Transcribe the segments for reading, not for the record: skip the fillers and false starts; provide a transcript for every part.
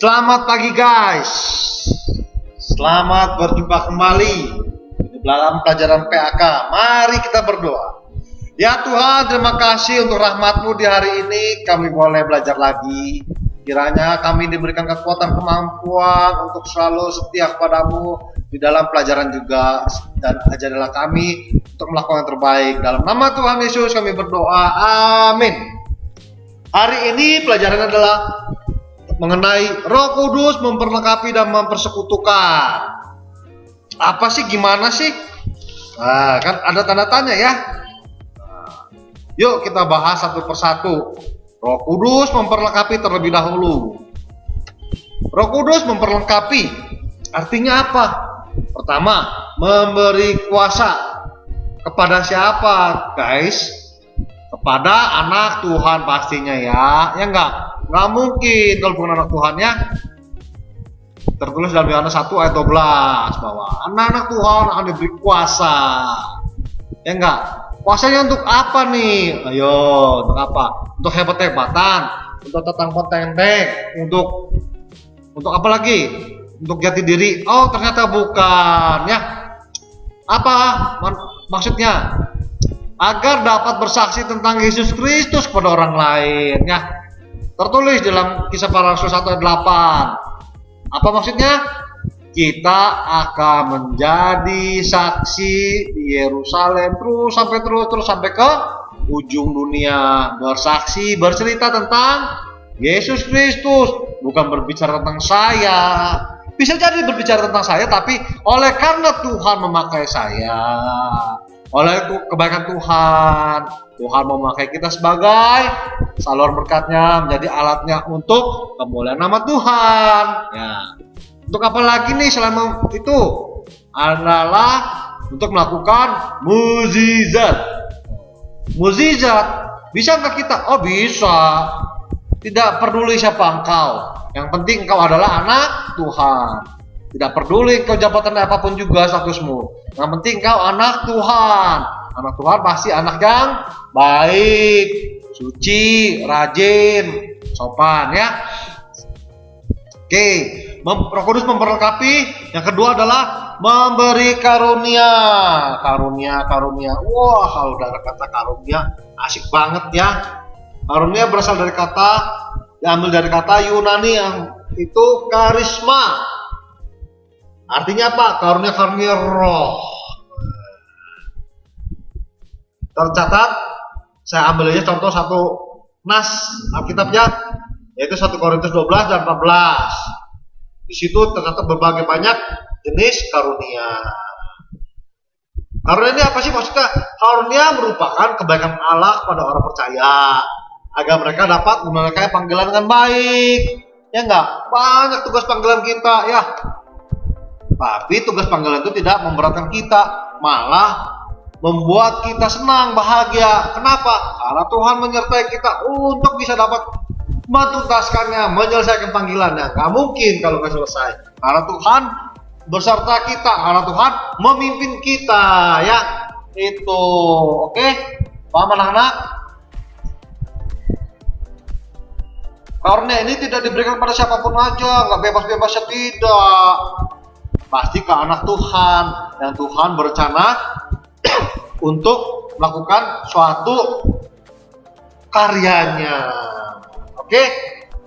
Selamat pagi guys. Selamat berjumpa kembali di dalam pelajaran PAK. Mari kita berdoa. Ya Tuhan, terima kasih untuk rahmat-Mu di hari ini. Kami boleh belajar lagi. Kiranya kami diberikan kekuatan kemampuan untuk selalu setia kepada-Mu di dalam pelajaran juga. Dan ajarilah kami untuk melakukan yang terbaik. Dalam nama Tuhan Yesus kami berdoa. Amin. Hari ini pelajaran adalah mengenai Roh Kudus memperlengkapi dan mempersekutukan. Apa sih, gimana sih? Nah, kan ada tanda tanya ya. Yuk kita bahas satu persatu. Roh Kudus memperlengkapi terlebih dahulu. Roh Kudus memperlengkapi artinya apa? Pertama, memberi kuasa. Kepada siapa, guys? Kepada anak Tuhan pastinya ya. Ya enggak? Nggak mungkin kalau bukan anak Tuhan ya. Tertulis dalam Yohanes 1 ayat 12 bahwa anak-anak Tuhan akan diberi kuasa. Ya enggak? Kuasanya untuk apa nih? Ayo, untuk apa? Untuk hebat-hebatan, untuk tetang-petenteng, untuk apa lagi? Untuk jati diri. Oh, ternyata bukan ya. Apa maksudnya? Agar dapat bersaksi tentang Yesus Kristus kepada orang lain ya. Tertulis dalam Kisah Para Rasul 1 ayat 8. Apa maksudnya? Kita akan menjadi saksi di Yerusalem terus sampai ke ujung dunia, bersaksi, bercerita tentang Yesus Kristus, bukan berbicara tentang saya. Bisa jadi berbicara tentang saya, tapi oleh karena Tuhan memakai saya, oleh kebaikan Tuhan memakai kita sebagai salur berkatnya, menjadi alatnya untuk kemuliaan nama Tuhan ya. Untuk apa lagi nih selain itu? Adalah untuk melakukan mukjizat. Mukjizat bisa nggak kita? Oh bisa. Tidak peduli siapa engkau, yang penting engkau adalah anak Tuhan. Tidak peduli engkau jabatan apapun juga statusmu, yang penting engkau anak Tuhan. Anak Tuhan pasti anak yang baik, suci, rajin, sopan ya. Oke, Roh Kudus memperlengkapi. Yang kedua adalah memberi karunia. Karunia. Wah, kalau udah kata karunia asik banget ya. Karunia berasal dari diambil dari kata Yunani yang itu karisma. Artinya apa? Karunia roh. Tercatat, saya ambil aja contoh satu nas Alkitabnya, yaitu 1 Korintus 12 dan 14. Di situ tercatat berbagai banyak jenis karunia. Karunia ini apa sih maksudnya? Karunia merupakan kebaikan Allah kepada orang percaya, agar mereka dapat menunaikan panggilan dengan baik. Ya enggak? Banyak tugas panggilan kita ya. Tapi tugas panggilan itu tidak memberatkan kita, malah membuat kita senang, bahagia. Kenapa? Karena Tuhan menyertai kita untuk bisa dapat menuntaskannya, menyelesaikan panggilannya. Gak mungkin kalau gak selesai. Karena Tuhan beserta kita, karena Tuhan memimpin kita ya. Itu oke? Paham anak-anak? Karunia ini tidak diberikan pada siapapun aja, nggak bebas-bebasnya, tidak. Pasti ke anak Tuhan, yang Tuhan berencana untuk melakukan suatu karyanya. Oke?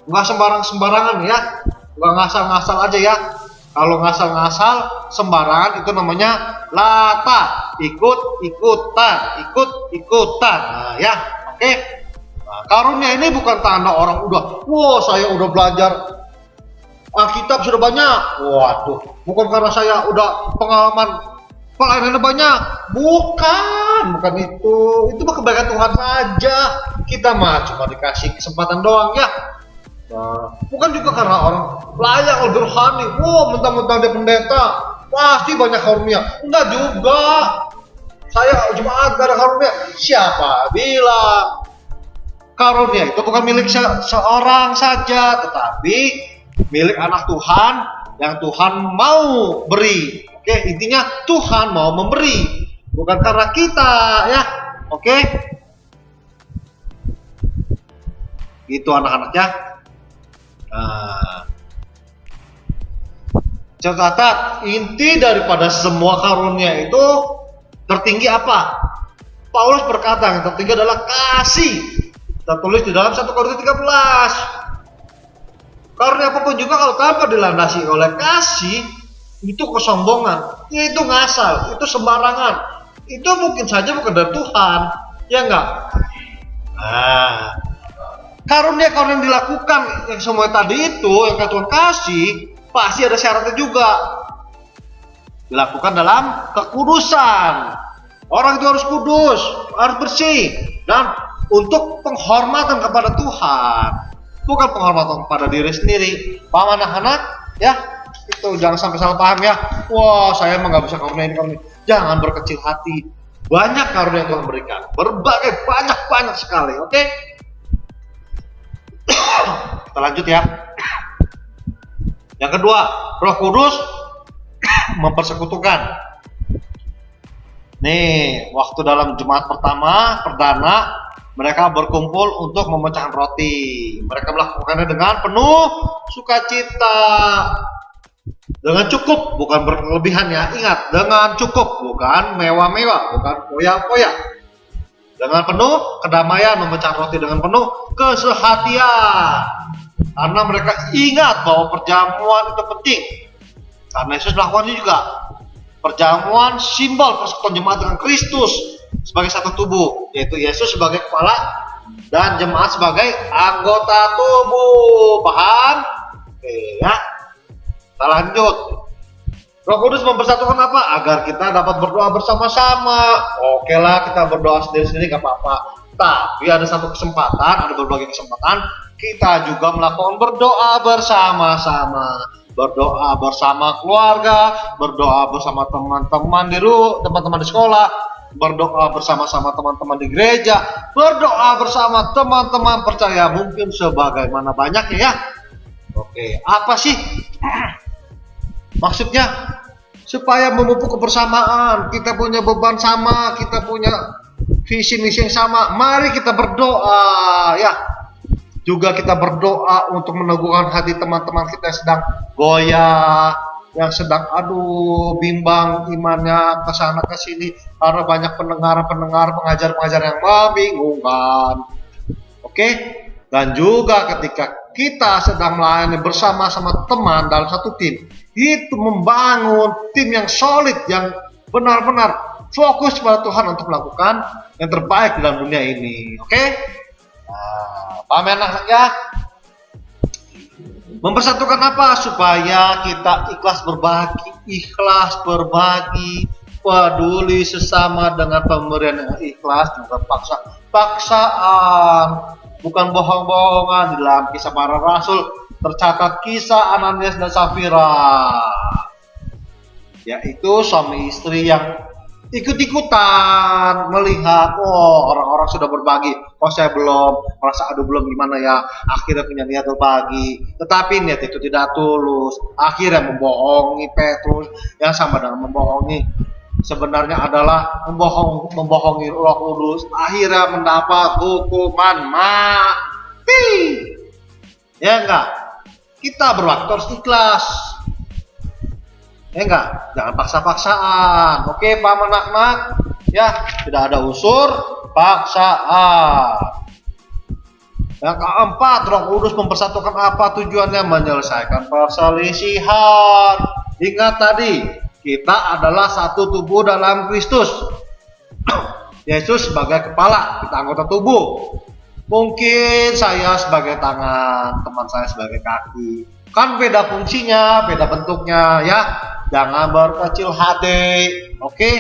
Nggak sembarangan ya, nggak ngasal-ngasal aja ya. Kalau ngasal-ngasal sembarangan itu namanya lata, ikut-ikutan. Nah, ya, oke. Nah, karunia ini bukan tanda orang saya udah belajar Alkitab sudah banyak. Waduh, bukan karena saya udah pengalaman pelayanannya banyak. Bukan itu. Itu mah kebaikan Tuhan saja. Kita mah cuma dikasih kesempatan doang ya. Nah, bukan juga karena orang layak lebih rohani. Mentang-mentang dia pendeta pasti banyak karunia. Enggak juga. Saya cuma ada karunia. Siapa bilang? Karunia itu bukan milik seorang saja, tetapi milik anak Tuhan yang Tuhan mau beri. Oke, intinya Tuhan mau memberi, bukan karena kita ya. Oke, gitu anak-anaknya. Nah, Catat, inti daripada semua karunia itu tertinggi apa? Paulus berkata yang tertinggi adalah kasih. Tertulis di dalam 1 Korintus 13. Karunia apapun juga kalau tanpa dilandasi oleh kasih, itu kesombongan, itu ngasal, itu sembarangan. Itu mungkin saja bukan dari Tuhan, ya enggak? Nah, karunia-karunia yang dilakukan yang semua tadi itu yang Tuhan kasih pasti ada syaratnya juga. Dilakukan dalam kekudusan. Orang itu harus kudus, harus bersih, dan untuk penghormatan kepada Tuhan, bukan penghormatan kepada diri sendiri. Paham anak-anak? Ya, itu jangan sampai salah paham ya. Wah, saya emang nggak bisa karunia ini. Jangan berkecil hati. Banyak karunia yang Tuhan berikan, berbagai banyak sekali. Oke? Kita lanjut ya. Yang kedua, Roh Kudus mempersekutukan. Nih, waktu dalam Jumat pertama, perdana, mereka berkumpul untuk memecahkan roti. Mereka melakukannya dengan penuh sukacita. Dengan cukup, bukan berlebihan ya. Ingat, dengan cukup, bukan mewah-mewah, bukan foya-foya. Dengan penuh kedamaian memecahkan roti dengan penuh kesehatian. Karena mereka ingat bahwa perjamuan itu penting. Karena Yesus melakukannya juga. Perjamuan simbol persekutuan jemaat dengan Kristus sebagai satu tubuh, yaitu Yesus sebagai kepala dan jemaat sebagai anggota tubuh. Paham? Oke ya. Kita lanjut. Roh Kudus mempersatukan apa? Agar kita dapat berdoa bersama-sama. Oke lah, kita berdoa sendiri-sendiri gak apa-apa. Tapi ada satu kesempatan, ada berbagai kesempatan, kita juga melakukan berdoa bersama-sama. Berdoa bersama keluarga, berdoa bersama teman-teman di rumah, teman-teman di sekolah, berdoa bersama-sama teman-teman di gereja, berdoa bersama teman-teman percaya, mungkin sebagaimana banyaknya ya. Oke, apa sih maksudnya? Supaya memupuk kebersamaan, kita punya beban sama, kita punya visi misi yang sama. Mari kita berdoa ya. Juga kita berdoa untuk meneguhkan hati teman-teman kita yang sedang goyah, yang sedang bimbang imannya ke sana ke sini karena banyak pendengar-pendengar, pengajar-pengajar yang membingungkan. Oke? Dan juga ketika kita sedang melayani bersama-sama teman dalam satu tim, itu membangun tim yang solid, yang benar-benar fokus pada Tuhan untuk melakukan yang terbaik dalam dunia ini. Oke? Nah, paham anak-anak ya? Mempersatukan apa? Supaya kita ikhlas berbagi, peduli sesama dengan pemberian yang ikhlas, bukan paksaan, bukan bohong-bohongan. Di dalam Kisah Para Rasul tercatat kisah Ananias dan Safira, yaitu suami istri yang ikut-ikutan melihat, oh orang-orang sudah berbagi, kok saya belum, merasa belum gimana ya, akhirnya punya niat berbagi, tetapi niat itu tidak tulus, akhirnya membohongi Petrus, yang sama dengan membohongi sebenarnya adalah membohongi Roh Kudus, akhirnya mendapat hukuman mati. Ya enggak? Kita berwaktu harus ikhlas. Ya enggak, jangan paksa-paksaan. Oke, paham anak-anak? Ya, tidak ada unsur paksaan. Yang keempat, Roh Kudus mempersatukan apa tujuannya? Menyelesaikan perselisihan. Ingat tadi, kita adalah satu tubuh dalam Kristus. Yesus sebagai kepala, kita anggota tubuh. Mungkin saya sebagai tangan, teman saya sebagai kaki. Kan beda fungsinya, beda bentuknya ya. Jangan berkecil hati, oke?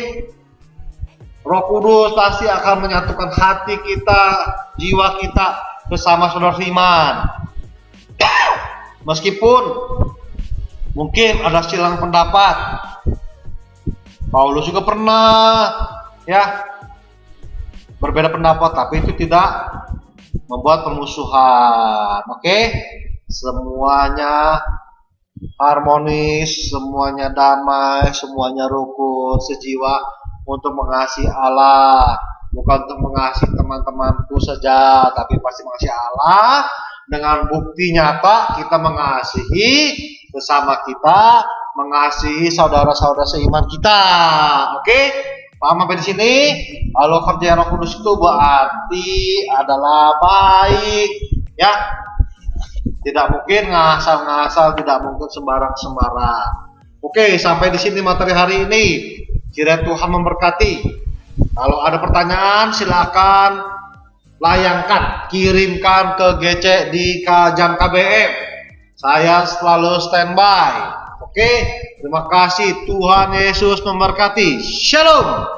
Roh Kudus pasti akan menyatukan hati kita, jiwa kita bersama saudara iman. Meskipun mungkin ada silang pendapat, Paulus juga pernah ya berbeda pendapat, tapi itu tidak membuat permusuhan, oke? Semuanya harmonis, semuanya damai, semuanya rukun, sejiwa untuk mengasihi Allah, bukan untuk mengasihi teman-temanku saja, tapi pasti mengasihi Allah dengan bukti nyata kita mengasihi sesama kita, mengasihi saudara-saudara seiman kita. Oke? Paham sampai di sini? Kalau kerja Roh Kudus itu berarti adalah baik, ya. Tidak mungkin ngasal-ngasal, tidak mungkin sembarang-sembarang. Oke, sampai di sini materi hari ini. Kiranya Tuhan memberkati. Kalau ada pertanyaan silakan layangkan, kirimkan ke GC di Jam KBM. Saya selalu standby. Oke, terima kasih. Tuhan Yesus memberkati. Shalom.